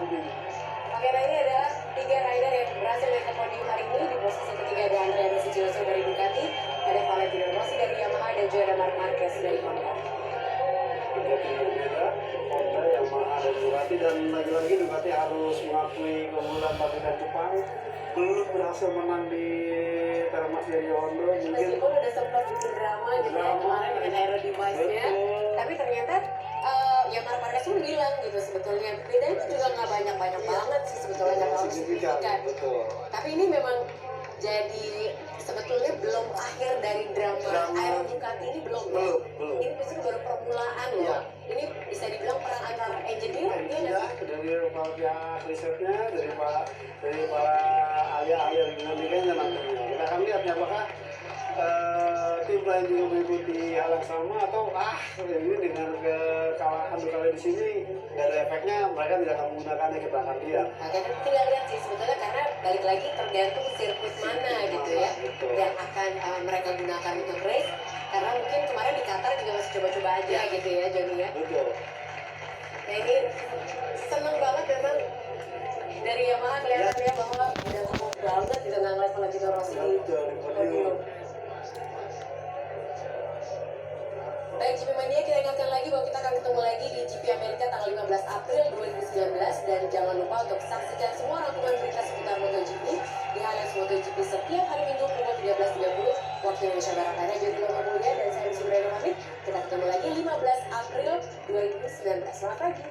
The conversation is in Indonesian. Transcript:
Oke, nah ini adalah 3 rider yang berhasil naik ke podium hari ini. Di posisi ketiga ada Andrea Dovizioso dari Ducati, ada Valentino Rossi dari Yamaha, dan juga ada Marc Marquez dari Honda. Berbeda, Honda, Yamaha, dan Ducati, dan lagi-lagi Ducati harus mengakui keunggulan pabrikan Jepang belum berhasil menang di Termas dari Honda. Meskipun udah sempat bikin drama gitu ya kemarin dengan aero device-nya, tapi ternyata ya Marc Marquez pun bilang gitu sebetulnya bedanya itu juga nggak banyak-banyak banget sih sebetulnya, nggak terlalu signifikan. Tapi ini memang jadi sebetulnya belum akhir dari drama aero Ducati ini belum. Ini justru baru permulaan loh. Ini bisa dibilang perang antara engineer dari pihak risetnya, dari para ahli-ahli aerodinamikanya nantinya. Kita akan lihat ya apakah tim lain juga mengikuti hal yang sama atau ini dengan kekalahan Ducati di sini nggak ada efeknya, mereka tidak akan menggunakannya, kita akan lihat. Nah, kita tinggal lihat sih sebetulnya, karena balik lagi tergantung sirkuit mana gitu ya yang akan mereka gunakan untuk race, karena mungkin kemarin di Qatar juga masih coba-coba aja gitu ya Joni ya. Betul. Nah ini seneng banget memang dari Yamaha kelihatannya bahwa udah cukup banget gitu nggak ngeliat Valentino Rossi di podium. Baik GP Mania, kita ingatkan lagi bahwa kita akan ketemu lagi di GP Amerika tanggal 15 April 2019, dan jangan lupa untuk saksikan semua rangkuman berita seputar MotoGP di Highlights MotoGP setiap hari Minggu pukul 13.30 waktu Indonesia Barat. Saya Jody Lomamulia dan saya Lucy Breno pamit. Kita ketemu lagi 15 April 2019. Selamat pagi.